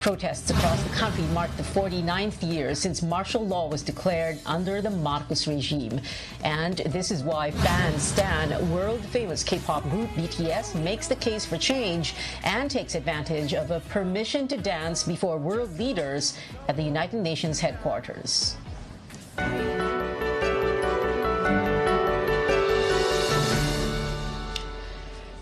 Protests across the country marked the 49th year since martial law was declared under the Marcos regime. And this is why fans stan world-famous K-pop group BTS makes the case for change and takes advantage of a permission to dance before world leaders at the United Nations headquarters.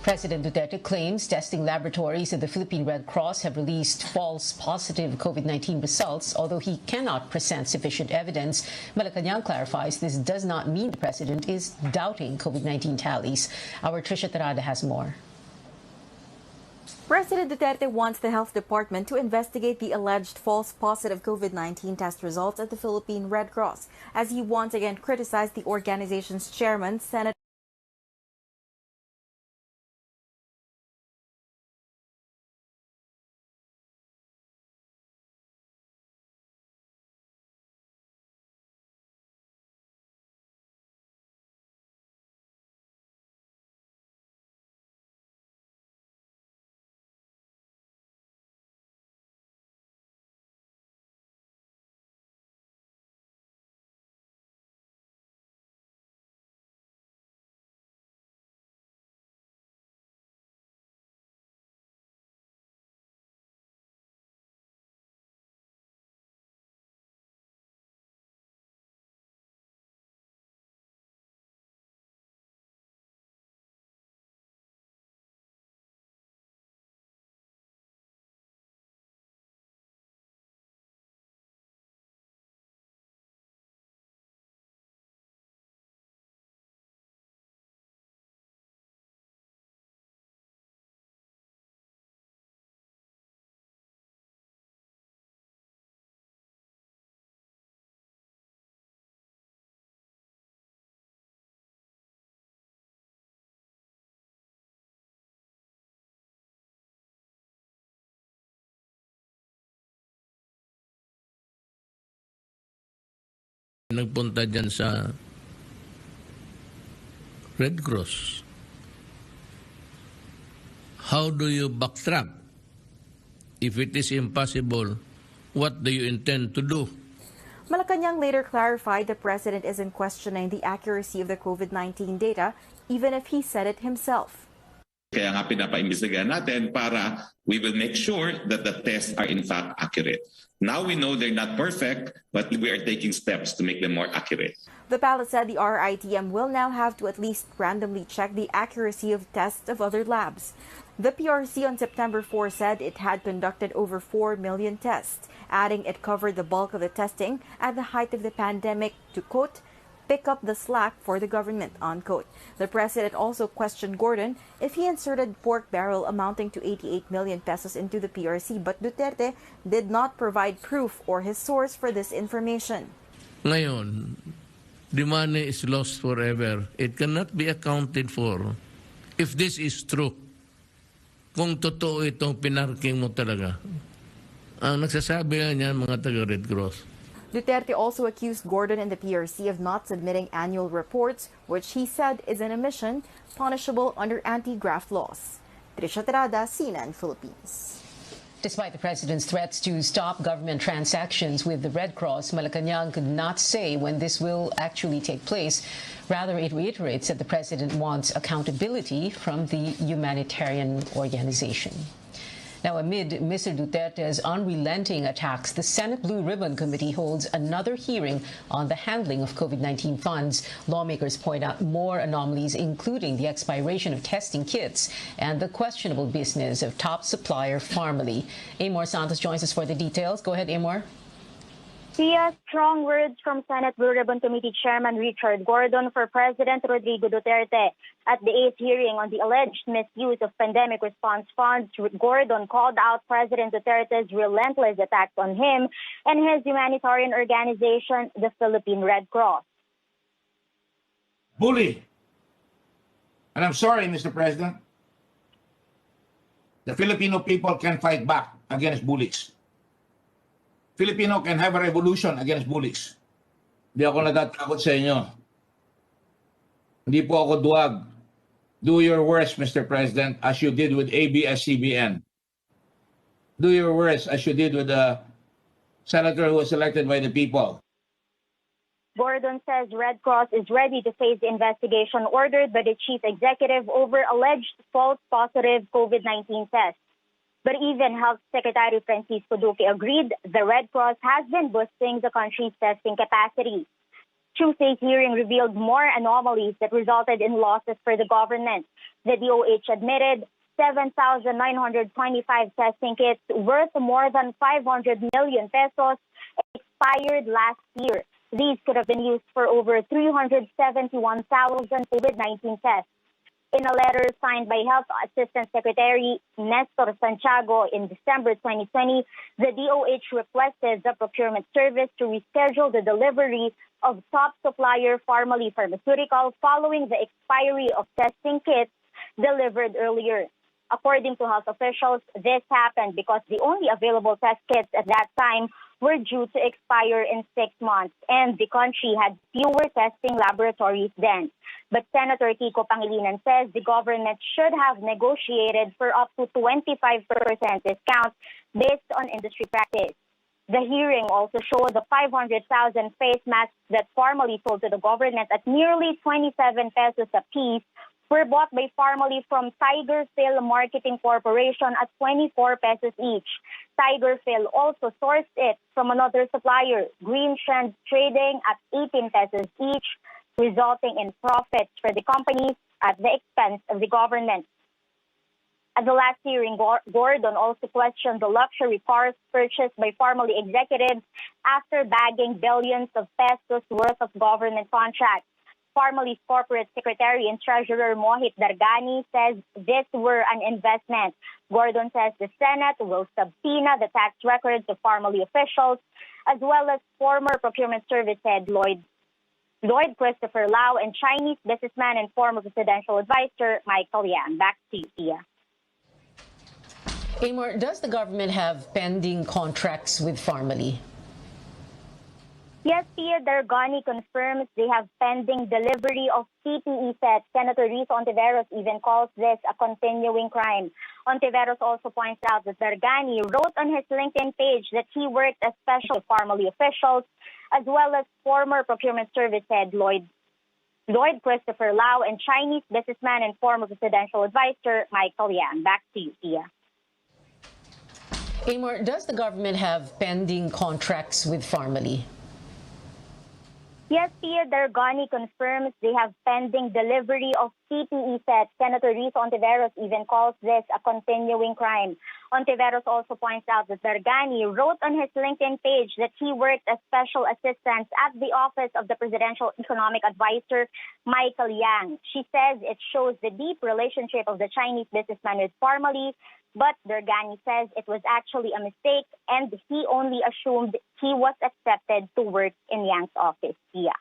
President Duterte claims testing laboratories at the Philippine Red Cross have released false positive COVID-19 results, although he cannot present sufficient evidence. Malacanang clarifies this does not mean the president is doubting COVID-19 tallies. Our Trisha Tarada has more. President Duterte wants the health department to investigate the alleged false positive COVID-19 test results at the Philippine Red Cross, as he once again criticized the organization's chairman, Senator nagpunta dyan sa Red Cross. How do you backtrack? If it is impossible, what do you intend to do? Malacanang later clarified the president isn't questioning the accuracy of the COVID-19 data, even if he said it himself. Kaya nga pinapaimbestigahan natin para we will make sure that the tests are in fact accurate. Now we know they're not perfect, but we are taking steps to make them more accurate. The palace said the RITM will now have to at least randomly check the accuracy of tests of other labs. The PRC on September 4 said it had conducted over 4 million tests, adding it covered the bulk of the testing at the height of the pandemic to, quote, pick up the slack for the government, unquote. The president also questioned Gordon if he inserted pork barrel amounting to 88 million pesos into the PRC, but Duterte did not provide proof or his source for this information. Ngayon, the money is lost forever. It cannot be accounted for. If this is true, kung totoo itong pinarking mo talaga, ang nagsasabi nga niyan mga taga-Red Cross. Duterte also accused Gordon and the PRC of not submitting annual reports, which he said is an omission punishable under anti-graft laws. Trisha Tarada, CNN, Philippines. Despite the president's threats to stop government transactions with the Red Cross, Malacanang could not say when this will actually take place. Rather, it reiterates that the president wants accountability from the humanitarian organization. Now, amid Mr. Duterte's unrelenting attacks, the Senate Blue Ribbon Committee holds another hearing on the handling of COVID-19 funds. Lawmakers point out more anomalies, including the expiration of testing kits and the questionable business of top supplier Pharmaly. Amor Santos joins us for the details. Go ahead, Amor. Via strong words from Senate Blue Ribbon Committee Chairman Richard Gordon for President Rodrigo Duterte. At the 8th hearing on the alleged misuse of pandemic response funds, Gordon called out President Duterte's relentless attacks on him and his humanitarian organization, the Philippine Red Cross. Bully. And I'm sorry, Mr. President. The Filipino people can fight back against bullies. Filipino can have a revolution against bullies. Hindi ako natatakot sa inyo. Hindi po ako duwag. Do your worst, Mr. President, as you did with ABS-CBN. Do your worst as you did with the senator who was elected by the people. Gordon says Red Cross is ready to face the investigation ordered by the chief executive over alleged false positive COVID-19 tests. But even Health Secretary Francisco Duque agreed the Red Cross has been boosting the country's testing capacity. Tuesday's hearing revealed more anomalies that resulted in losses for the government. The DOH admitted 7,925 testing kits worth more than 500 million pesos expired last year. These could have been used for over 371,000 COVID-19 tests. In a letter signed by Health Assistant Secretary Nestor Santiago in December 2020, the DOH requested the procurement service to reschedule the delivery of top supplier Pharmally Pharmaceutical following the expiry of testing kits delivered earlier. According to health officials, this happened because the only available test kits at that time were due to expire in 6 months, and the country had fewer testing laboratories then. But Senator Kiko Pangilinan says the government should have negotiated for up to 25% discount based on industry practice. The hearing also showed the 500,000 face masks that formerly sold to the government at nearly 27 pesos apiece were bought by Pharmally from Tiger Phil Marketing Corporation at 24 pesos each. Tiger Phil also sourced it from another supplier, Green Trend Trading, at 18 pesos each, resulting in profits for the companies at the expense of the government. At the last hearing, Gordon also questioned the luxury cars purchased by Pharmally executives after bagging billions of pesos worth of government contracts. Pharmally's corporate secretary and treasurer Mohit Dargani says this were an investment. Gordon says the Senate will subpoena the tax records of Pharmally officials, as well as former procurement service head Lloyd Christopher Lau and Chinese businessman and former presidential advisor Michael Yang. Back to you, Tia. Amor, does the government have pending contracts with Pharmally? Yes, Tia, Dargani confirms they have pending delivery of PPE sets. Senator Rizo Ontiveros even calls this a continuing crime. Ontiveros also points out that Dargani wrote on his LinkedIn page that he worked as special Pharmally officials, as well as former procurement service head Lloyd Christopher Lau and Chinese businessman and former presidential advisor Michael Yang. Back to you, Tia. Amor, does the government have pending contracts with Pharmally? Yes, Tia, Dargani confirms they have pending delivery of PPE sets. Senator Rizo Ontiveros even calls this a continuing crime. Ontiveros also points out that Dargani wrote on his LinkedIn page that he worked as special assistant at the office of the presidential economic advisor, Michael Yang. She says it shows the deep relationship of the Chinese businessman with Pharmally, but Dargani says it was actually a mistake and he only assumed he was accepted to work in Yang's office. Yeah.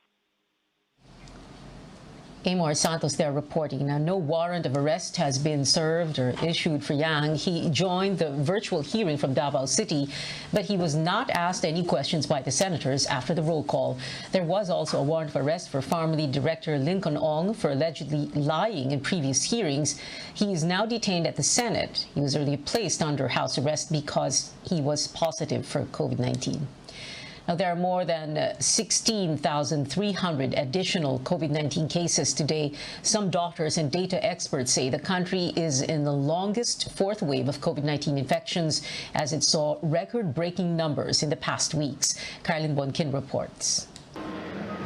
Amor Santos there reporting. Now, no warrant of arrest has been served or issued for Yang. He joined the virtual hearing from Davao City, but he was not asked any questions by the senators after the roll call. There was also a warrant of arrest for Pharmally Director Lincoln Ong for allegedly lying in previous hearings. He is now detained at the Senate. He was earlier placed under house arrest because he was positive for COVID-19. Now, there are more than 16,300 additional COVID-19 cases today. Some doctors and data experts say the country is in the longest fourth wave of COVID-19 infections as it saw record-breaking numbers in the past weeks. Carlin Bonkin reports.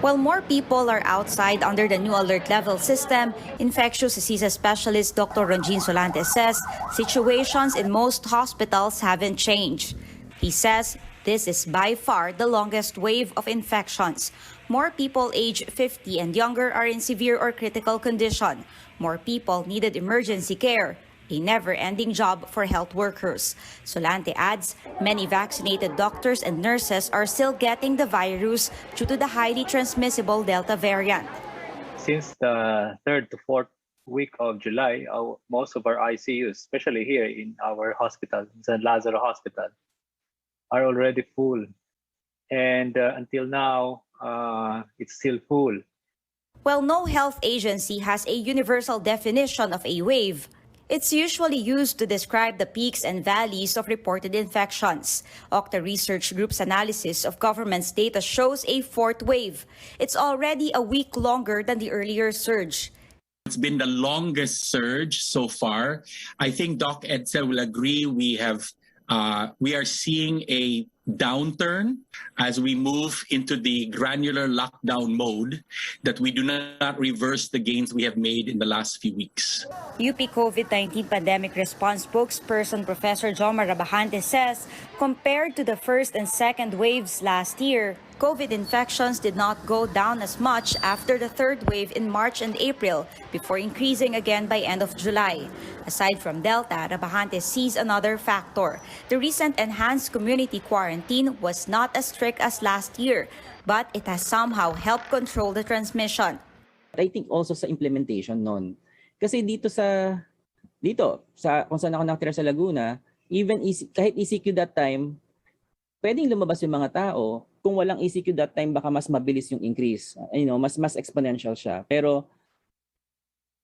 While more people are outside under the new alert level system, infectious diseases specialist Dr. Ronjin Solante says situations in most hospitals haven't changed. He says this is by far the longest wave of infections. More people aged 50 and younger are in severe or critical condition. More people needed emergency care, a never-ending job for health workers. Solante adds, many vaccinated doctors and nurses are still getting the virus due to the highly transmissible Delta variant. Since the 3rd to 4th week of July, most of our ICUs, especially here in our hospital, San Lazaro Hospital, are already full. And until now, it's still full. While no health agency has a universal definition of a wave, It's usually used to describe the peaks and valleys of reported infections. Okta Research Group's analysis of government's data shows a fourth wave. It's already a week longer than the earlier surge. It's been the longest surge so far. I think Doc Edsel will agree. We are seeing a downturn as we move into the granular lockdown mode, that we do not reverse the gains we have made in the last few weeks. UP COVID-19 pandemic response spokesperson Professor Jomar Rabajante says, compared to the first and second waves last year, COVID infections did not go down as much after the third wave in March and April, before increasing again by end of July. Aside from Delta, Rabajante sees another factor. The recent enhanced community quarantine was not as strict as last year, but it has somehow helped control the transmission. I think also sa implementation nun. Kasi dito sa kung saan ako nakatira sa Laguna, even kahit ECQ that time, pwedeng lumabas yung mga tao. Kung walang ECQ that time, baka mas mabilis yung increase. Mas exponential siya. Pero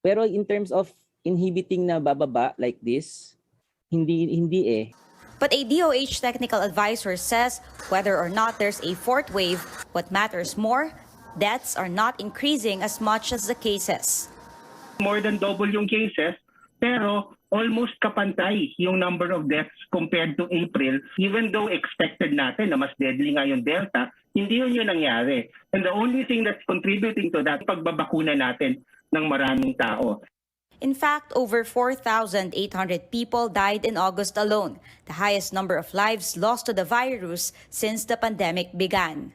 in terms of inhibiting na bababa like this, hindi eh. But a DOH technical advisor says whether or not there's a fourth wave, what matters more, deaths are not increasing as much as the cases. More than double yung cases, pero almost kapantay yung number of deaths compared to April. Even though expected natin na mas deadly nga yung Delta, hindi yun nangyari. And the only thing that's contributing to that, pagbabakuna natin ng maraming tao. In fact, over 4,800 people died in August alone, the highest number of lives lost to the virus since the pandemic began.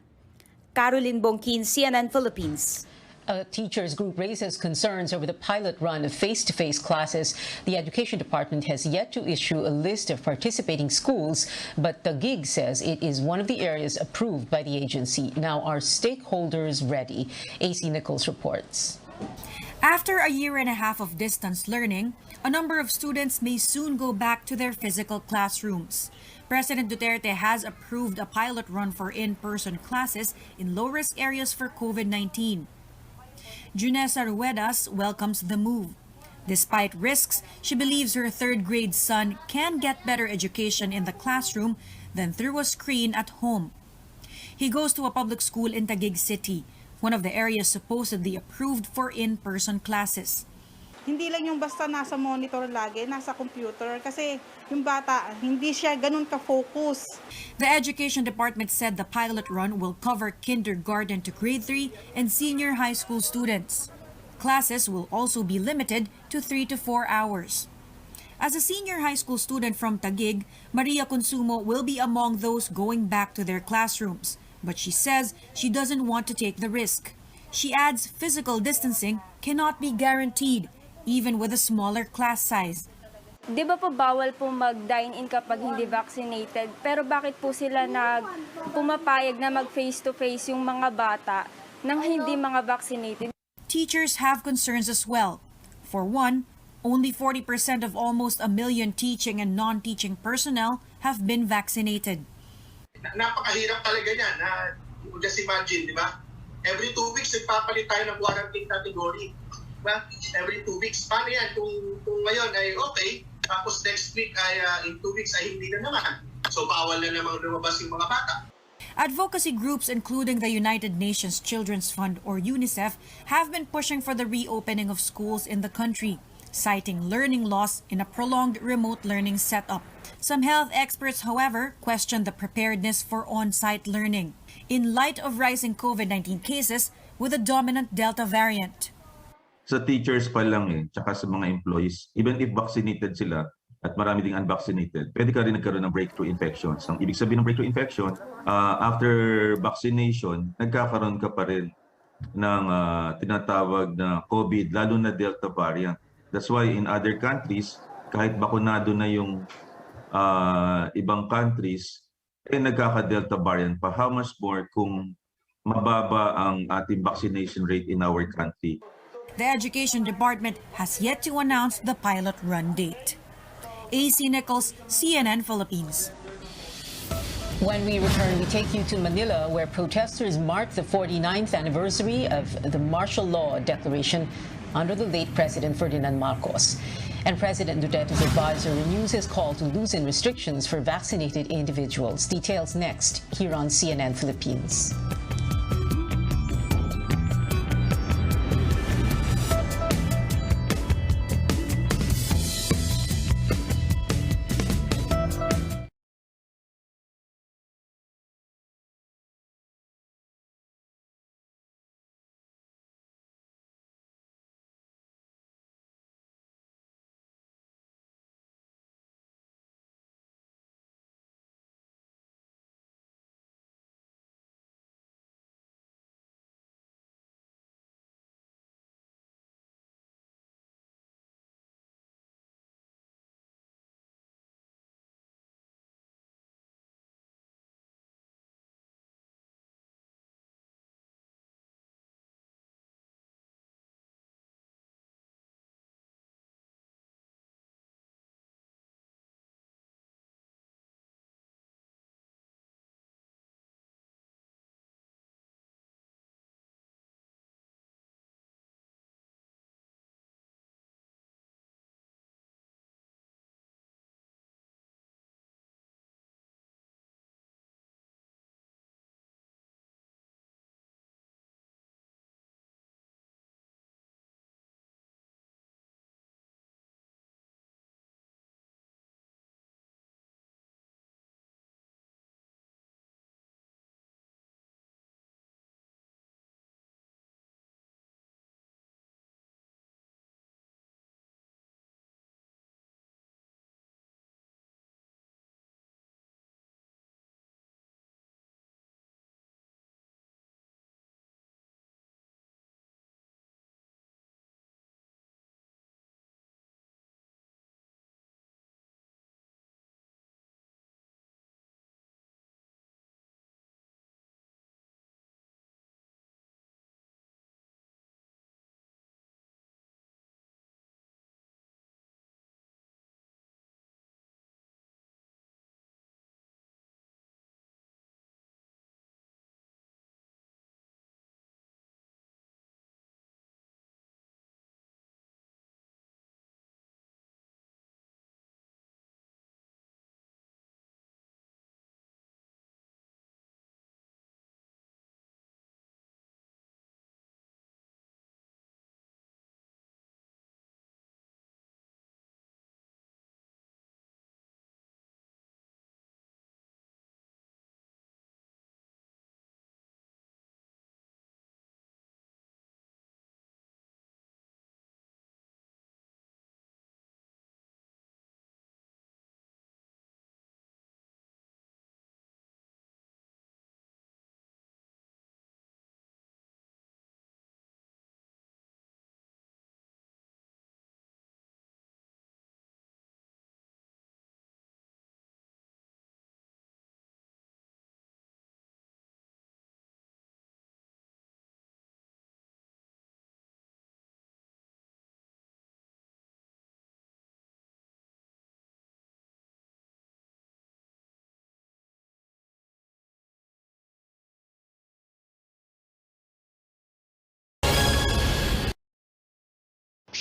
Caroline Bongkin, CNN Philippines. A teachers group raises concerns over the pilot run of face-to-face classes. The Education Department has yet to issue a list of participating schools, but Taguig says it is one of the areas approved by the agency. Now, are stakeholders ready? AC Nichols reports. After a year and a half of distance learning, a number of students may soon go back to their physical classrooms. President Duterte has approved a pilot run for in-person classes in low-risk areas for COVID-19. Junessa Ruedas welcomes the move. Despite risks, she believes her third-grade son can get better education in the classroom than through a screen at home. He goes to a public school in Taguig City, one of the areas supposedly approved for in-person classes. Hindi lang yung basta nasa monitor lagi, nasa computer, kasi yung bata, hindi siya ganun ka-focus. The Education Department said the pilot run will cover kindergarten to grade 3 and senior high school students. Classes will also be limited to 3 to 4 hours. As a senior high school student from Taguig, Maria Consumo will be among those going back to their classrooms, but she says she doesn't want to take the risk. She adds physical distancing cannot be guaranteed, even with a smaller class size. Di ba po bawal po mag-dine-in kapag hindi vaccinated? Pero bakit po sila pumapayag na mag-face-to-face yung mga bata nang hindi mga vaccinated? Teachers have concerns as well. For one, only 40% of almost 1 million teaching and non-teaching personnel have been vaccinated. Napakahirap talaga yan. Just imagine, di ba? Every 2 weeks, nagpapalit tayo ng quarantine category. Well, every 2 weeks. Paano yan? Kung ngayon ay okay, tapos next week ay in 2 weeks ay hindi na naman. So bawal na namang lumabas yung mga bata. Advocacy groups including the United Nations Children's Fund or UNICEF have been pushing for the reopening of schools in the country, citing learning loss in a prolonged remote learning setup. Some health experts, however, question the preparedness for on-site learning in light of rising COVID-19 cases with a dominant Delta variant. Sa teachers pa lang tsaka sa mga employees, even if vaccinated sila at marami ding unvaccinated, pwede ka rin nagkaroon ng breakthrough infections. Ang ibig sabihin ng breakthrough infection, after vaccination, nagkakaroon ka pa rin ng tinatawag na COVID, lalo na Delta variant. That's why in other countries, kahit bakunado na yung ibang countries, nagkaka-Delta variant pa. How much more kung mababa ang ating vaccination rate in our country? The Education Department has yet to announce the pilot run date. AC Nichols, CNN Philippines. When we return, we take you to Manila, where protesters mark the 49th anniversary of the martial law declaration under the late President Ferdinand Marcos. And President Duterte's advisor renews his call to loosen restrictions for vaccinated individuals. Details next here on CNN Philippines.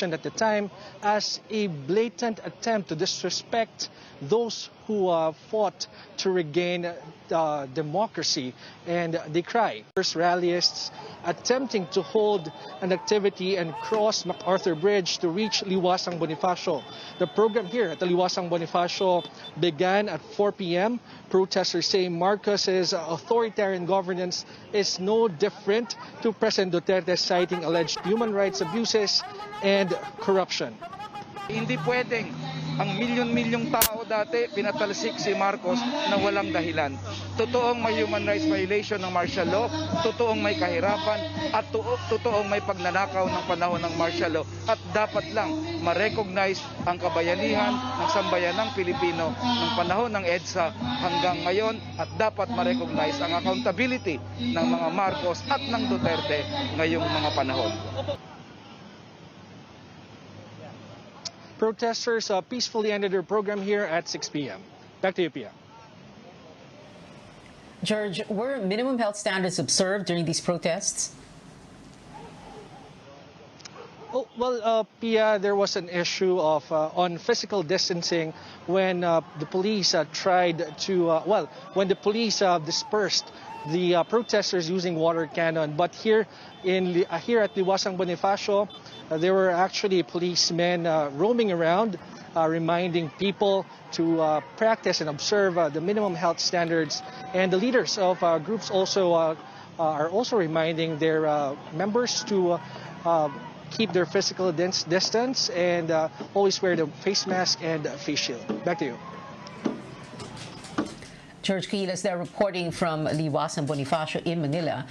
At the time as a blatant attempt to disrespect those who fought to regain democracy, and they cry. First rallyists attempting to hold an activity and cross MacArthur Bridge to reach Liwasang Bonifacio. The program here at the Liwasang Bonifacio began at 4 p.m. Protesters say Marcos's authoritarian governance is no different to President Duterte, citing alleged human rights abuses and corruption. Hindi pwedeng ang milyon-milyong tao dati pinatalsik si Marcos na walang dahilan. Totoong may human rights violation ng martial law, totoong may kahirapan, at totoong may pagnanakaw ng panahon ng martial law. At dapat lang ma-recognize ang kabayanihan ng sambayanang Pilipino ng panahon ng EDSA hanggang ngayon, at dapat ma-recognize ang accountability ng mga Marcos at ng Duterte ngayong mga panahon. Protesters peacefully ended their program here at 6 p.m. Back to you, Pia. George, were minimum health standards observed during these protests? Oh, well, Pia, there was an issue of on physical distancing when the police tried to, when the police dispersed the protesters using water cannon. But here here at Liwasang Bonifacio, there were actually policemen roaming around, reminding people to practice and observe the minimum health standards. And the leaders of groups also are also reminding their members to keep their physical distance and always wear the face mask and face shield. Back to you. George Quiles there reporting from Liwasang Bonifacio in Manila.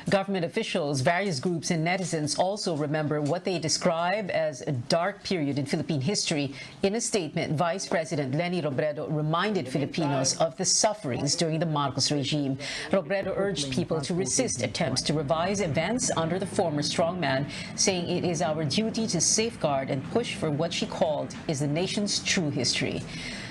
Government officials, various groups and netizens also remember what they describe as a dark period in Philippine history. In a statement, Vice President Leni Robredo reminded Filipinos of the sufferings during the Marcos regime. Robredo urged people to resist attempts to revise events under the former strongman, saying it is our duty to safeguard and push for what she called is the nation's true history.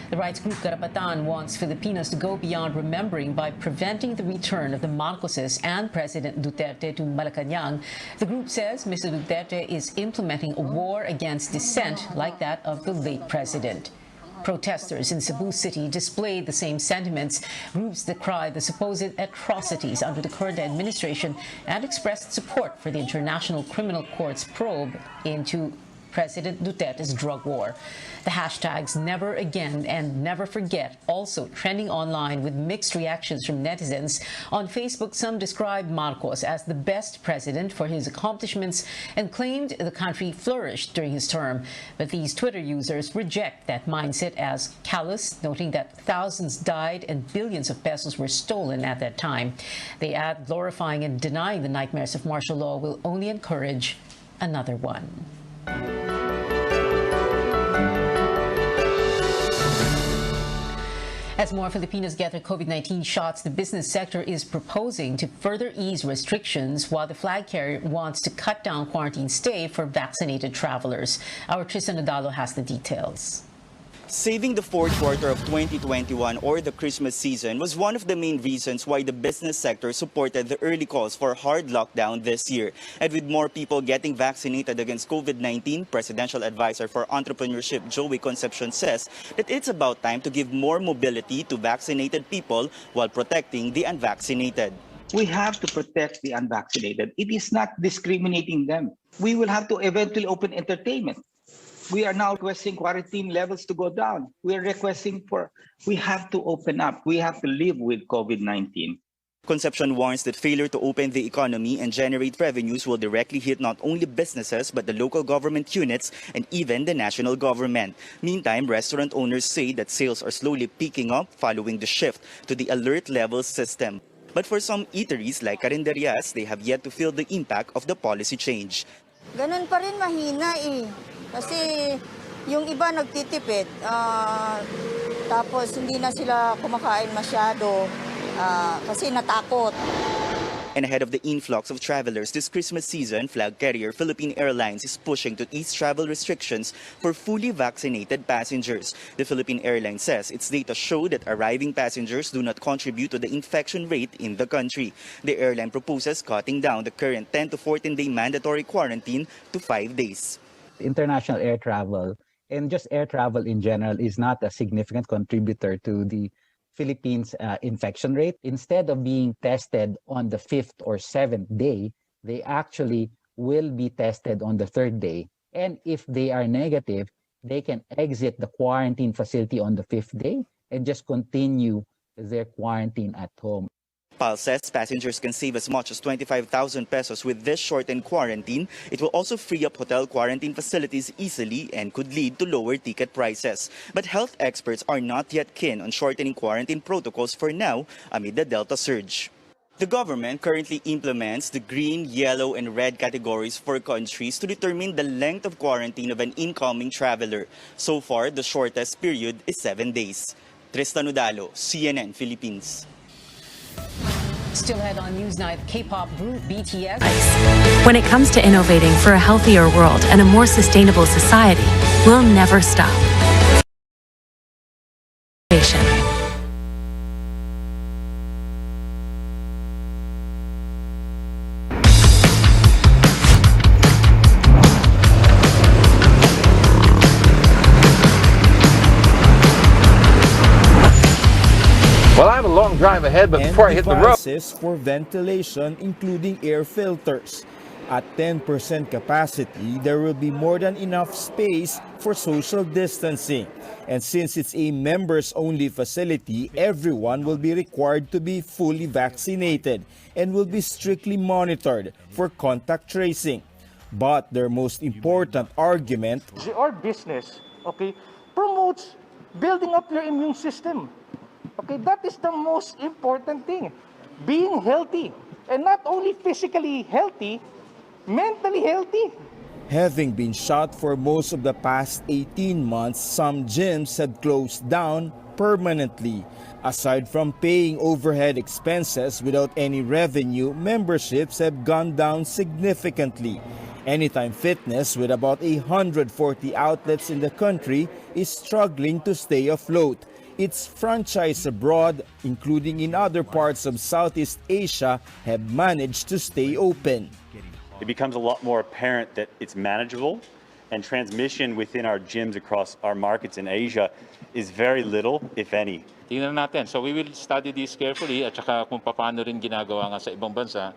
The rights group Karapatan wants Filipinos to go beyond remembering by preventing the return of the Marcoses and President Duterte to Malacanang. The group says Mr. Duterte is implementing a war against dissent like that of the late president. Protesters in Cebu City displayed the same sentiments. Groups decried the supposed atrocities under the current administration and expressed support for the International Criminal Court's probe into President Duterte's drug war. The hashtags Never Again and Never Forget also trending online with mixed reactions from netizens. On Facebook, some described Marcos as the best president for his accomplishments and claimed the country flourished during his term. But these Twitter users reject that mindset as callous, noting that thousands died and billions of pesos were stolen at that time. They add glorifying and denying the nightmares of martial law will only encourage another one. As more Filipinos get their COVID-19 shots, the business sector is proposing to further ease restrictions while the flag carrier wants to cut down quarantine stay for vaccinated travelers. Our Tristan Nadalo has the details. Saving the fourth quarter of 2021 or the Christmas season was one of the main reasons why the business sector supported the early calls for hard lockdown this year. And with more people getting vaccinated against COVID-19, Presidential Advisor for Entrepreneurship Joey Concepcion says that it's about time to give more mobility to vaccinated people while protecting the unvaccinated. We have to protect the unvaccinated. It is not discriminating them. We will have to eventually open entertainment. We are now requesting quarantine levels to go down. We are requesting we have to open up. We have to live with COVID-19. Concepcion warns that failure to open the economy and generate revenues will directly hit not only businesses but the local government units and even the national government. Meantime, restaurant owners say that sales are slowly picking up following the shift to the alert level system. But for some eateries like carinderias, they have yet to feel the impact of the policy change. Ganun pa rin mahina eh. Kasi yung iba nagtitipid, tapos hindi na sila kumakain masyado kasi natakot. And ahead of the influx of travelers this Christmas season, flag carrier Philippine Airlines is pushing to ease travel restrictions for fully vaccinated passengers. The Philippine Airlines says its data show that arriving passengers do not contribute to the infection rate in the country. The airline proposes cutting down the current 10 to 14-day mandatory quarantine to 5 days. International air travel and just air travel in general is not a significant contributor to the Philippines' infection rate. Instead of being tested on the 5th or 7th day, they actually will be tested on the 3rd day. And if they are negative, they can exit the quarantine facility on the 5th day and just continue their quarantine at home. PAL says passengers can save as much as 25,000 pesos with this shortened quarantine. It will also free up hotel quarantine facilities easily and could lead to lower ticket prices. But health experts are not yet keen on shortening quarantine protocols for now amid the Delta surge. The government currently implements the green, yellow, and red categories for countries to determine the length of quarantine of an incoming traveler. So far, the shortest period is 7 days. Tristan Udalo, CNN Philippines. Still ahead on Newsnight, K-pop group BTS. When it comes to innovating for a healthier world and a more sustainable society, we'll never stop. drive ahead, but and before I hit the road. devices for ventilation, including air filters. At 10% capacity, there will be more than enough space for social distancing. And since it's a members-only facility, everyone will be required to be fully vaccinated and will be strictly monitored for contact tracing. But their most important argument, Our business, okay, promotes building up your immune system. Okay, that is the most important thing. Being healthy, and not only physically healthy, mentally healthy. having been shut for most of the past 18 months, some gyms had closed down permanently. Aside from paying overhead expenses without any revenue, memberships have gone down significantly. Anytime Fitness, with about 140 outlets in the country, is struggling to stay afloat. Its franchise abroad, including in other parts of Southeast Asia, have managed to stay open. It becomes a lot more apparent that it's manageable, and transmission within our gyms across our markets in Asia is very little, if any. Tingnan natin. So we will study this carefully at saka kung paano rin ginagawa nga sa ibang bansa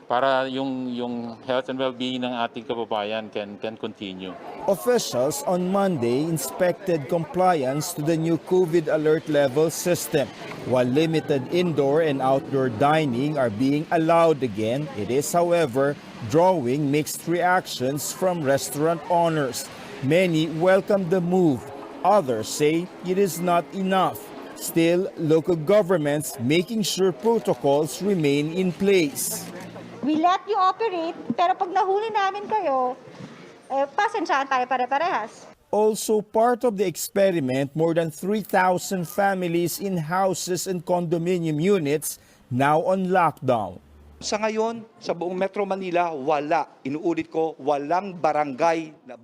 para yung health and well-being ng ating kababayan can continue. Officials on Monday inspected compliance to the new COVID alert level system. While limited indoor and outdoor dining are being allowed again, it is, however, drawing mixed reactions from restaurant owners. Many welcome the move. Others say it is not enough. Still, local governments making sure protocols remain in place. We let you operate, pero pag nahuli namin kayo, pasensyahan tayo pare-parehas. Also part of the experiment, more than 3,000 families in houses and condominium units now on lockdown. Sa ngayon, sa buong Metro Manila, wala. Inuulit ko, walang barangay na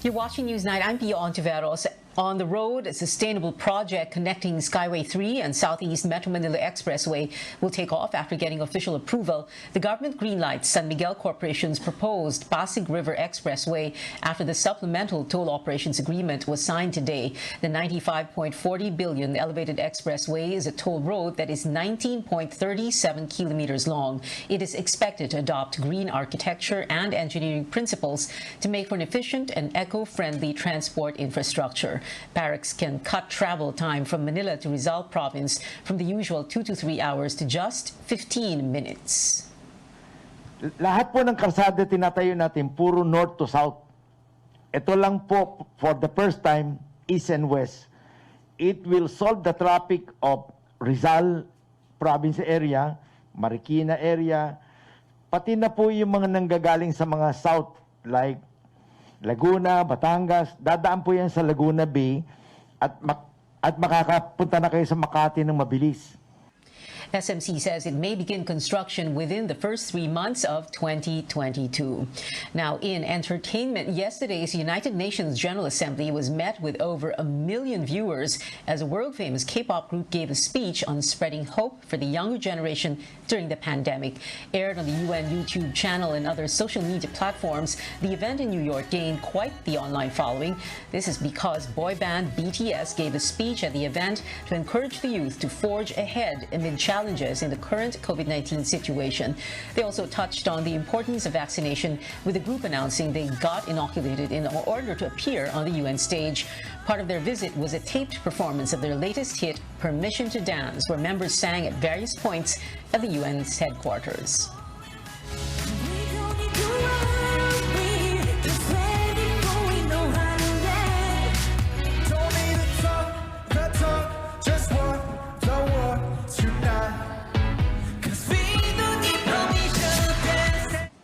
You're watching Newsnight. I'm Pia Ontiveros. On the road, a sustainable project connecting Skyway 3 and Southeast Metro Manila Expressway will take off after getting official approval. The government greenlights San Miguel Corporation's proposed Pasig River Expressway after the supplemental toll operations agreement was signed today. The 95.40 billion elevated expressway is a toll road that is 19.37 kilometers long. It is expected to adopt green architecture and engineering principles to make for an efficient and eco-friendly transport infrastructure. Barracks can cut travel time from Manila to Rizal Province from the usual 2 to 3 hours to just 15 minutes. Lahat po ng kalsada tinatayo natin, puro north to south. Ito lang po, for the first time, east and west. It will solve the traffic of Rizal Province area, Marikina area, pati na po yung mga nanggagaling sa mga south, like Laguna, Batangas, dadaan po yan sa Laguna Bay at makakapunta na kayo sa Makati ng mabilis. SMC says it may begin construction within the first 3 months of 2022. Now, in entertainment, yesterday's United Nations General Assembly was met with over 1 million viewers as a world-famous K-pop group gave a speech on spreading hope for the younger generation during the pandemic. Aired on the UN YouTube channel and other social media platforms, the event in New York gained quite the online following. This is because boy band BTS gave a speech at the event to encourage the youth to forge ahead amid challenges in the current COVID-19 situation. They also touched on the importance of vaccination, with the group announcing they got inoculated in order to appear on the UN stage. Part of their visit was a taped performance of their latest hit, Permission to Dance, where members sang at various points at the UN's headquarters.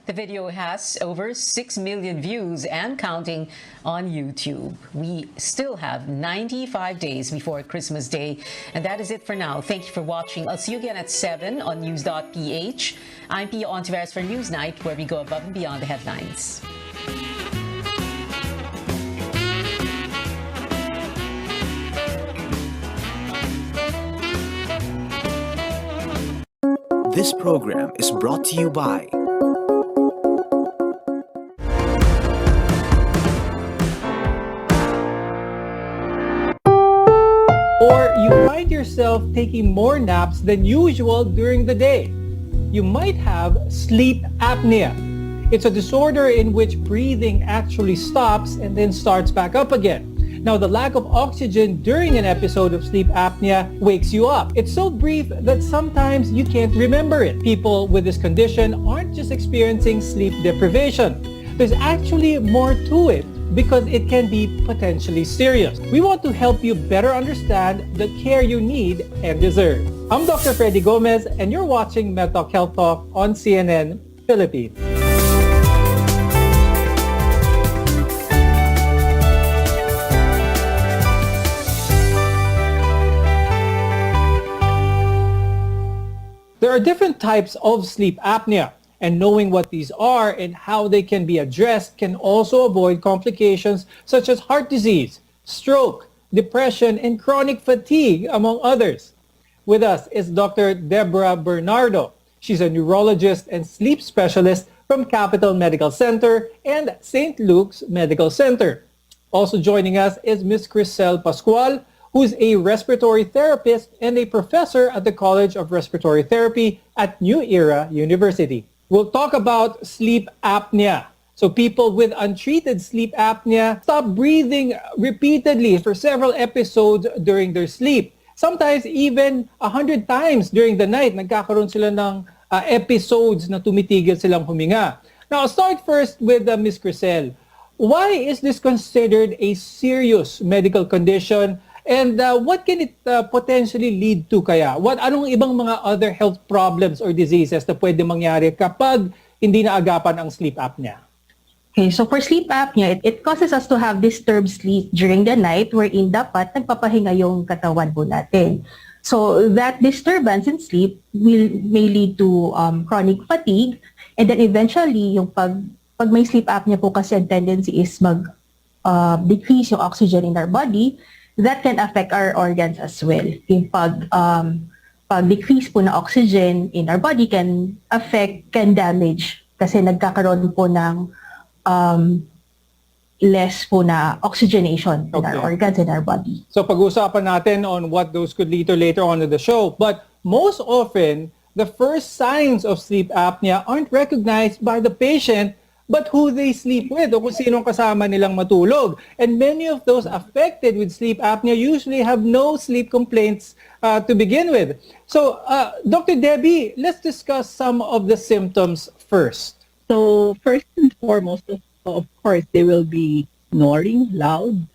The video has over 6 million views and counting on YouTube. We still have 95 days before Christmas Day. And that is it for now. Thank you for watching. I'll see you again at 7 on news.ph. I'm Pia Ontiveros for Newsnight, where we go above and beyond the headlines. This program is brought to you by or you find yourself taking more naps than usual during the day. You might have sleep apnea. It's a disorder in which breathing actually stops and then starts back up again. Now, the lack of oxygen during an episode of sleep apnea wakes you up. It's so brief that sometimes you can't remember it. People with this condition aren't just experiencing sleep deprivation. There's actually more to it because it can be potentially serious. We want to help you better understand the care you need and deserve. I'm Dr. Freddy Gomez, and you're watching MedTalk Health Talk on CNN Philippines. There are different types of sleep apnea, and knowing what these are and how they can be addressed can also avoid complications such as heart disease, stroke, depression, and chronic fatigue, among others. With us is Dr. Deborah Bernardo. She's a neurologist and sleep specialist from Capital Medical Center and St. Luke's Medical Center. Also joining us is Ms. Crisel Pascual, who's a respiratory therapist and a professor at the College of Respiratory Therapy at New Era University. We'll talk about sleep apnea. So people with untreated sleep apnea stop breathing repeatedly for several episodes during their sleep. Sometimes even 100 times during the night, nagkakaroon sila ng episodes na tumitigil silang huminga. Now, I'll start first with Ms. Crisel. Why is this considered a serious medical condition? And what can it potentially lead to kaya? Anong ibang mga other health problems or diseases na pwede mangyari kapag hindi naagapan ang sleep apnea? Okay, so for sleep apnea, it causes us to have disturbed sleep during the night wherein dapat nagpapahinga yung katawan po natin. So that disturbance in sleep may lead to chronic fatigue, and then eventually yung pag may sleep apnea po kasi ang tendency is decrease yung oxygen in our body. That can affect our organs as well. Yung pag-decrease po na oxygen in our body can damage kasi nagkakaroon po ng less po na oxygenation in our organs in our body. So pag-usapan natin on what those could lead to later on in the show. But most often, the first signs of sleep apnea aren't recognized by the patient but who they sleep with o kung sinong kasama nilang matulog. And many of those affected with sleep apnea usually have no sleep complaints to begin with. So, Dr. Debbie, let's discuss some of the symptoms first. So, first and foremost, of course, they will be snoring loud.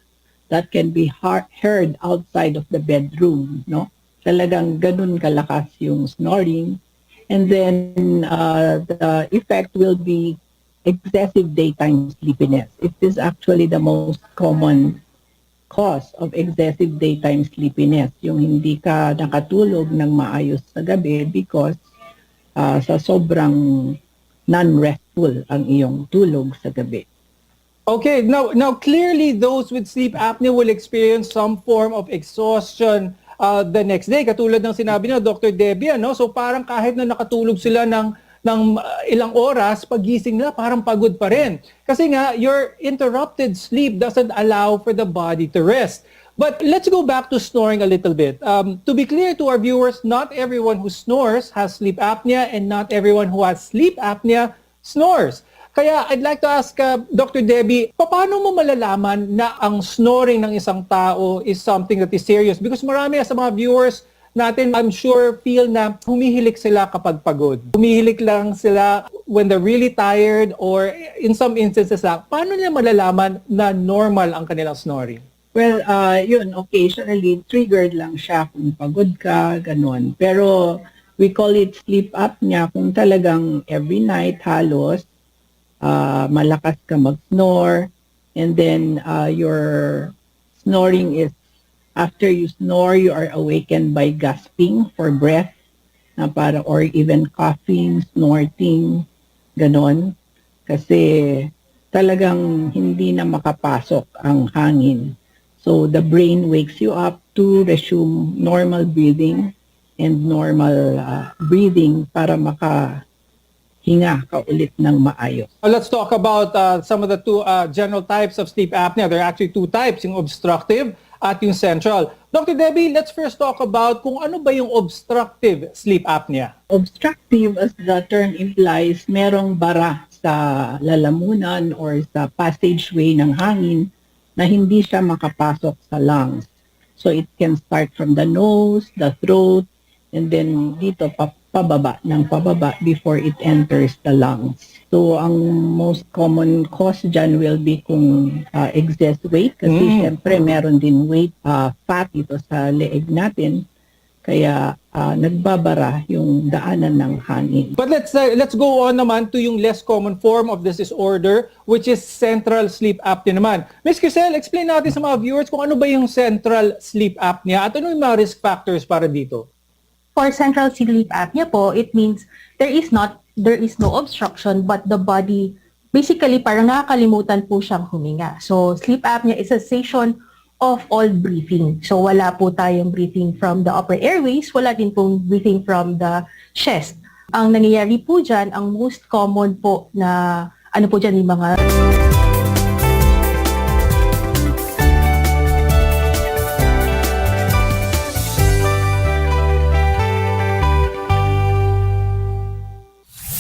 That can be heard outside of the bedroom, no? Talagang ganun kalakas yung snoring. And then, the effect will be excessive daytime sleepiness. It is actually the most common cause of excessive daytime sleepiness, yung hindi ka nakatulog ng maayos sa gabi because sa sobrang non-restful ang iyong tulog sa gabi. Okay, now clearly those with sleep apnea will experience some form of exhaustion the next day. Katulad ng sinabi na Dr. Debbie, no? So parang kahit na nakatulog sila ng ilang oras, pagising nila parang pagod pa rin. Kasi nga, your interrupted sleep doesn't allow for the body to rest. But let's go back to snoring a little bit. To be clear to our viewers, not everyone who snores has sleep apnea and not everyone who has sleep apnea snores. Kaya I'd like to ask Dr. Debbie, paano mo malalaman na ang snoring ng isang tao is something that is serious? Because marami sa mga viewers natin, I'm sure, feel na humihilik sila kapag pagod. Humihilik lang sila when they're really tired or in some instances lang. Paano nila malalaman na normal ang kanilang snoring? Well, yun, occasionally, triggered lang siya kung pagod ka, ganun. Pero we call it sleep apnea kung talagang every night halos malakas ka mag-snore and then your snoring is after you snore, you are awakened by gasping for breath, or even coughing, snorting, ganon. Kasi talagang hindi na makapasok ang hangin. So the brain wakes you up to resume normal breathing and normal breathing para makahinga ka ulit ng maayos. Let's talk about some of the two general types of sleep apnea. There are actually two types, yung obstructive at yung central. Dr. Debbie, let's first talk about kung ano ba yung obstructive sleep apnea. Obstructive, as the term implies, merong bara sa lalamunan or sa passageway ng hangin na hindi siya makapasok sa lungs. So it can start from the nose, the throat, and then dito pababa before it enters the lungs. So ang most common cause dyan will be kung excess weight kasi syempre meron din weight fat dito sa leeg natin. Kaya nagbabara yung daanan ng hangin. But let's go on naman to yung less common form of this disorder, which is central sleep apnea naman. Ms. Crisel, explain natin sa mga viewers kung ano ba yung central sleep apnea at ano yung mga risk factors para dito. For central sleep apnea po, it means there is no obstruction but the body basically parang nakakalimutan po siyang huminga. So sleep apnea is a cessation of all breathing. So wala po tayong breathing from the upper airways, wala din pong breathing from the chest. Ang nangyayari po dyan, ang most common po na ano po dyan yung mga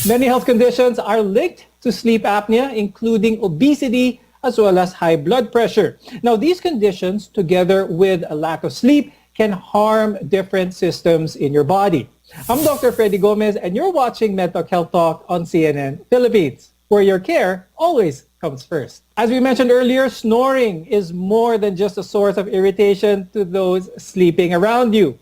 Many health conditions are linked to sleep apnea, including obesity as well as high blood pressure. Now, these conditions, together with a lack of sleep, can harm different systems in your body. I'm Dr. Freddy Gomez, and you're watching Mental Health Talk on CNN Philippines, where your care always comes first. As we mentioned earlier, snoring is more than just a source of irritation to those sleeping around you.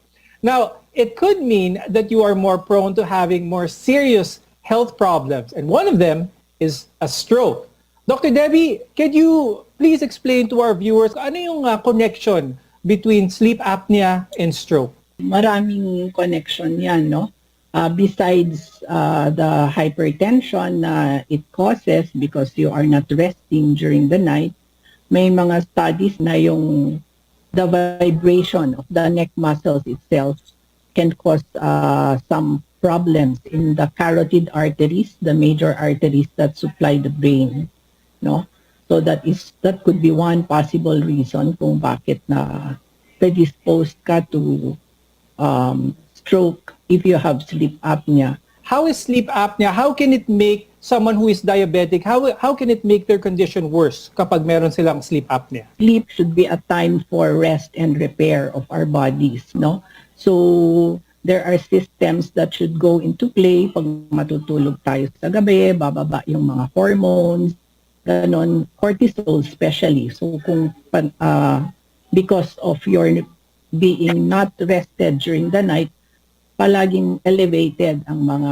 Now, it could mean that you are more prone to having more serious health problems, and one of them is a stroke. Dr. Debbie, could you please explain to our viewers ano yung connection between sleep apnea and stroke? Maraming connection yan, no? Besides the hypertension it causes because you are not resting during the night, may mga studies na the vibration of the neck muscles itself can cause some problems in the carotid arteries, the major arteries that supply the brain, no? So that could be one possible reason kung bakit na predisposed ka to stroke if you have sleep apnea. How is sleep apnea? How can it make someone who is diabetic, how can it make their condition worse kapag meron silang sleep apnea? Sleep should be a time for rest and repair of our bodies, no? So there are systems that should go into play pag matutulog tayo sa gabi, bababa yung mga hormones, ganon, cortisol especially. So kung because of your being not rested during the night, palaging elevated ang mga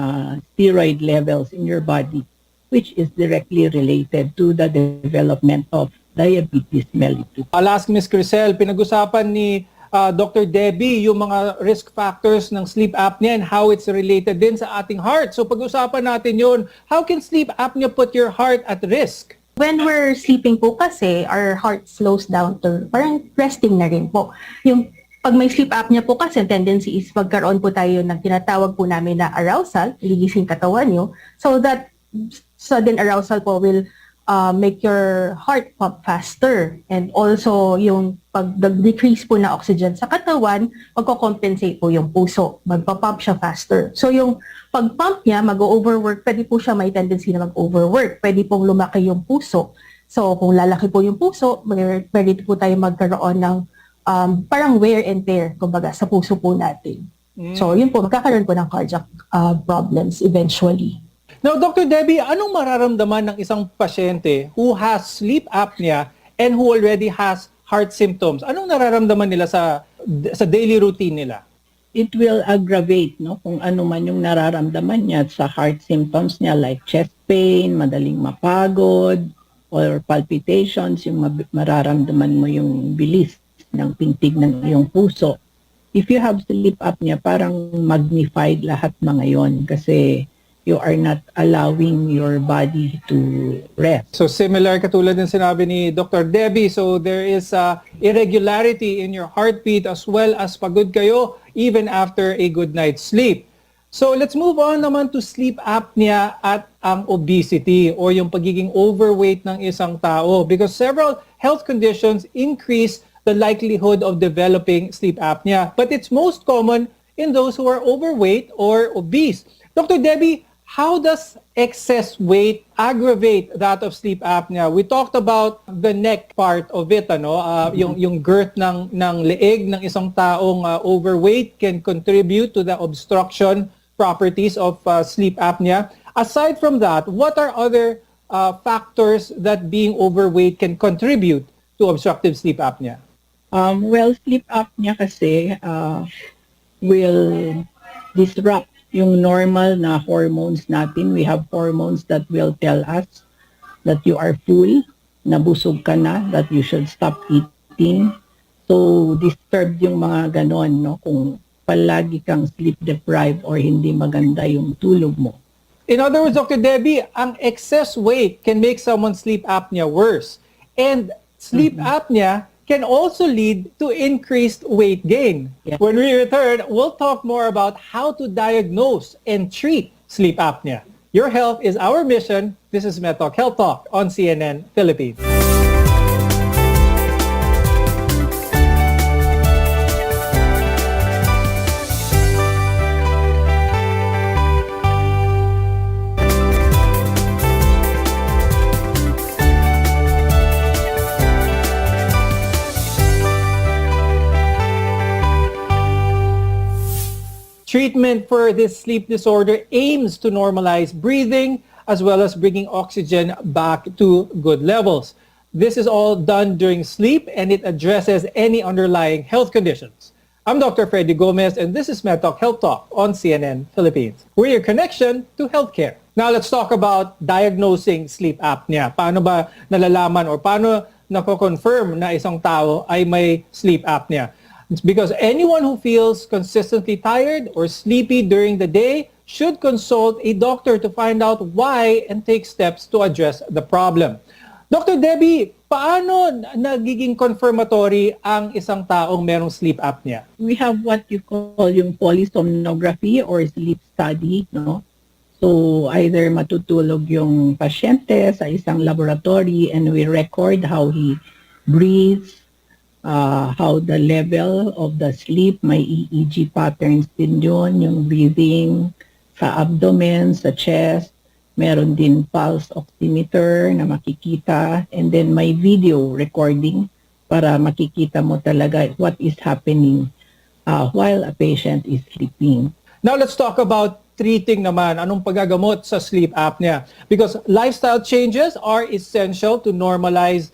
steroid levels in your body, which is directly related to the development of diabetes mellitus. I'll ask Ms. Crisel, pinag-usapan ni Dr. Debbie yung mga risk factors ng sleep apnea and how it's related din sa ating heart. So pag-usapan natin yun, how can sleep apnea put your heart at risk? When we're sleeping po kasi, our heart slows down to parang resting na rin po. Yung pag may sleep apnea po kasi, tendency is magkaroon po tayo ng tinatawag po namin na arousal, ligising katawan nyo. So that sudden arousal po will make your heart pump faster. And also, yung pag-decrease po na oxygen sa katawan, magko-compensate po yung puso. Magpa-pump siya faster. So yung pag-pump niya, mag-overwork, pwede po siya may tendency na mag-overwork. Pwede pong lumaki yung puso. So kung lalaki po yung puso, pwede po tayo magkaroon ng parang wear and tear, kumbaga, sa puso po natin. So yun po, magkakaroon po ng cardiac problems eventually. Now, Dr. Debbie, anong mararamdaman ng isang pasyente who has sleep apnea and who already has heart symptoms? Anong nararamdaman nila sa daily routine nila? It will aggravate, no? Kung ano man yung nararamdaman niya sa heart symptoms niya like chest pain, madaling mapagod, or palpitations, yung mararamdaman mo yung bilis ng pintig ng iyong puso. If you have sleep apnea, parang magnified lahat mga yon kasi you are not allowing your body to rest. So similar katulad ng sinabi ni Dr. Debbie, so there is irregularity in your heartbeat as well as pagod kayo even after a good night's sleep. So let's move on naman to sleep apnea at ang obesity or yung pagiging overweight ng isang tao because several health conditions increase the likelihood of developing sleep apnea. But it's most common in those who are overweight or obese. Dr. Debbie, how does excess weight aggravate that of sleep apnea? We talked about the neck part of it, yung girth ng leeg ng isang taong overweight can contribute to the obstruction properties of sleep apnea. Aside from that, what are other factors that being overweight can contribute to obstructive sleep apnea? Well, sleep apnea kasi will disrupt yung normal na hormones natin. We have hormones that will tell us that you are full, nabusog ka na, that you should stop eating. So, disturbed yung mga ganon, no? Kung palagi kang sleep deprived or hindi maganda yung tulog mo. In other words, Dr. Debbie, ang excess weight can make someone's sleep apnea worse. And sleep apnea can also lead to increased weight gain. Yeah. When we return, we'll talk more about how to diagnose and treat sleep apnea. Your health is our mission. This is MedTalk Health Talk on CNN Philippines. Treatment for this sleep disorder aims to normalize breathing as well as bringing oxygen back to good levels. This is all done during sleep and it addresses any underlying health conditions. I'm Dr. Freddy Gomez and this is MedTalk Health Talk on CNN Philippines. We're your connection to healthcare. Now let's talk about diagnosing sleep apnea. Paano ba nalalaman or paano nako-confirm na isang tao ay may sleep apnea? It's because anyone who feels consistently tired or sleepy during the day should consult a doctor to find out why and take steps to address the problem. Dr. Debbie, paano nagiging confirmatory ang isang taong merong sleep apnea? We have what you call yung polysomnography or sleep study, no? So either matutulog yung pasyente sa isang laboratory and we record how he breathes, how the level of the sleep, may EEG patterns din yun, yung breathing sa abdomen, sa chest, meron din pulse oximeter na makikita, and then may video recording para makikita mo talaga what is happening while a patient is sleeping. Now let's talk about treating naman, anong paggagamot sa sleep apnea. Because lifestyle changes are essential to normalize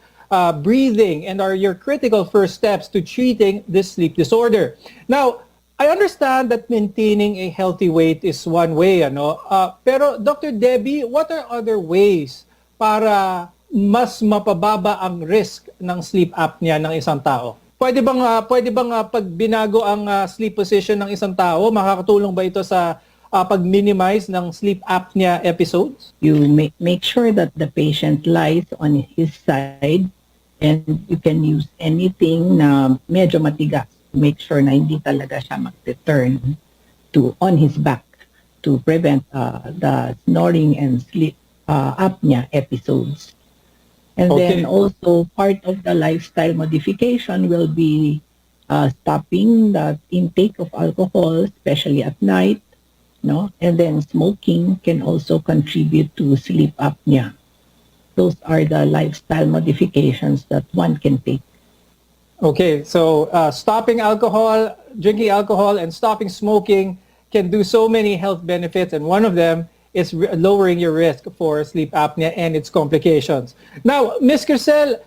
breathing and are your critical first steps to treating this sleep disorder. Now, I understand that maintaining a healthy weight is one way, pero Dr. Debbie, what are other ways para mas mapababa ang risk ng sleep apnea ng isang tao? Pwede bang pag binago ang sleep position ng isang tao, makakatulong ba ito sa pag-minimize ng sleep apnea episodes? You make sure that the patient lies on his side. And you can use anything na medyo matigas. Make sure na hindi talaga siya mag-turn on his back to prevent the snoring and sleep apnea episodes. And then also part of the lifestyle modification will be stopping the intake of alcohol, especially at night, no? And then smoking can also contribute to sleep apnea. Those are the lifestyle modifications that one can take. Okay, so stopping alcohol, drinking alcohol, and stopping smoking can do so many health benefits, and one of them is lowering your risk for sleep apnea and its complications. Now, Ms. Crisel,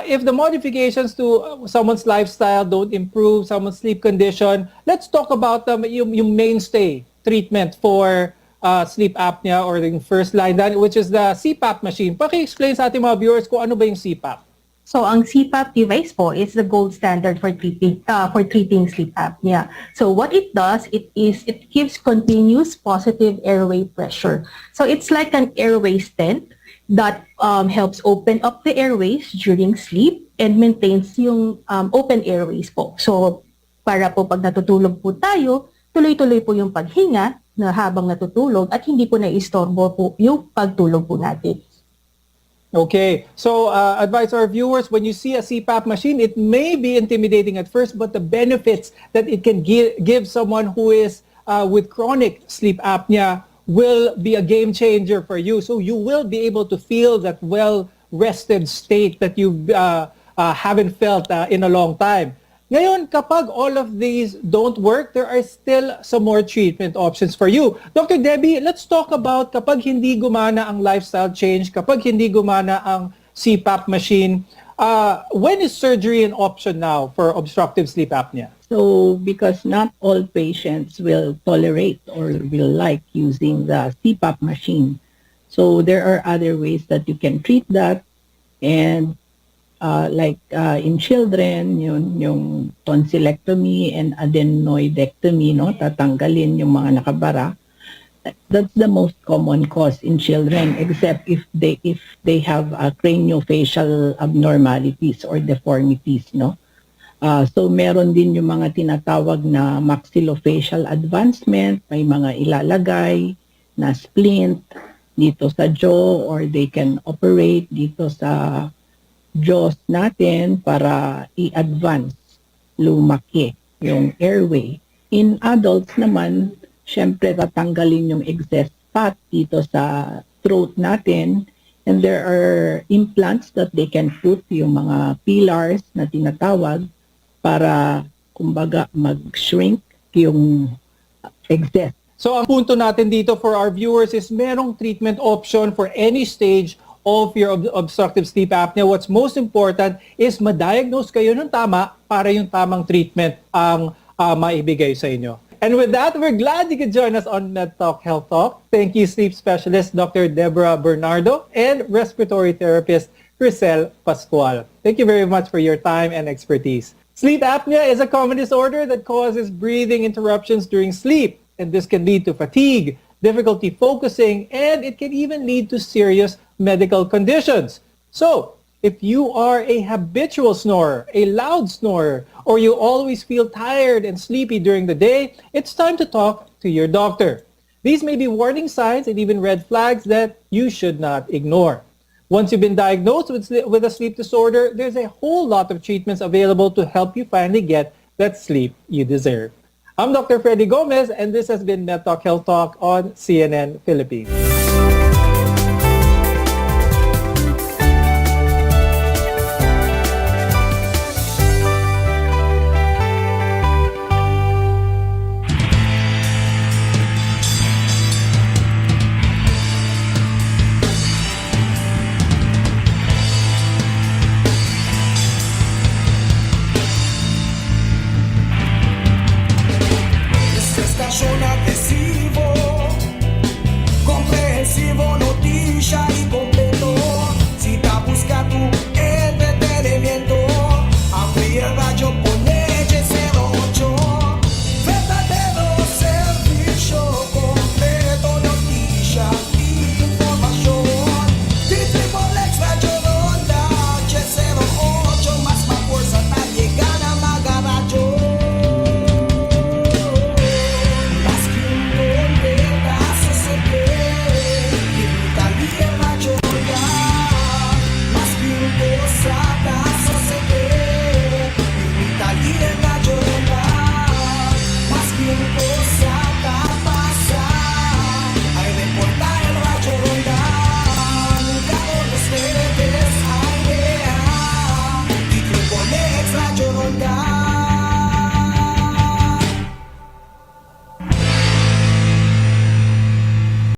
if the modifications to someone's lifestyle don't improve someone's sleep condition, let's talk about yung mainstay treatment for sleep apnea or the first line, which is the CPAP machine. Paki-explain sa ating mga viewers kung ano ba yung CPAP. So ang CPAP device po is the gold standard for treating sleep apnea. So what it does, it gives continuous positive airway pressure. So it's like an airway stent that helps open up the airways during sleep and maintains yung open airways po. So para po pag natutulog po tayo, tuloy-tuloy po yung paghinga na habang natutulog at hindi po naiistorbo po yung pagtulog po natin. Okay, so advise our viewers, when you see a CPAP machine, it may be intimidating at first, but the benefits that it can give someone who is with chronic sleep apnea will be a game changer for you. So you will be able to feel that well-rested state that you haven't felt in a long time. Ngayon, kapag all of these don't work, there are still some more treatment options for you. Dr. Debbie, let's talk about kapag hindi gumana ang lifestyle change, kapag hindi gumana ang CPAP machine, when is surgery an option now for obstructive sleep apnea? So, because not all patients will tolerate or will like using the CPAP machine. So, there are other ways that you can treat that. And in children, yung tonsillectomy and adenoidectomy, no, tatanggalin yung mga nakabara. That's the most common cause in children, except if they have craniofacial abnormalities or deformities, no. So meron din yung mga tinatawag na maxillofacial advancement, may mga ilalagay na splint dito sa jaw, or they can operate dito sa jaws natin para i-advance, lumaki yung airway. In adults naman, syempre tatanggalin yung excess fat dito sa throat natin, and there are implants that they can put, yung mga pillars na tinatawag, para kumbaga mag-shrink yung excess. So ang punto natin dito for our viewers is merong treatment option for any stage of your obstructive sleep apnea. What's most important is ma-diagnose kayo ng tama para yung tamang treatment ang maibigay sa inyo. And with that, we're glad you could join us on MedTalk Health Talk. Thank you, sleep specialist Dr. Deborah Bernardo and respiratory therapist Crisel Pascual. Thank you very much for your time and expertise. Sleep apnea is a common disorder that causes breathing interruptions during sleep, and this can lead to fatigue, difficulty focusing, and it can even lead to serious medical conditions. So, if you are a habitual snorer, a loud snorer, or you always feel tired and sleepy during the day, it's time to talk to your doctor. These may be warning signs and even red flags that you should not ignore. Once you've been diagnosed with a sleep disorder, there's a whole lot of treatments available to help you finally get that sleep you deserve. I'm Dr. Freddy Gomez, and this has been MedTalk Health Talk on CNN Philippines.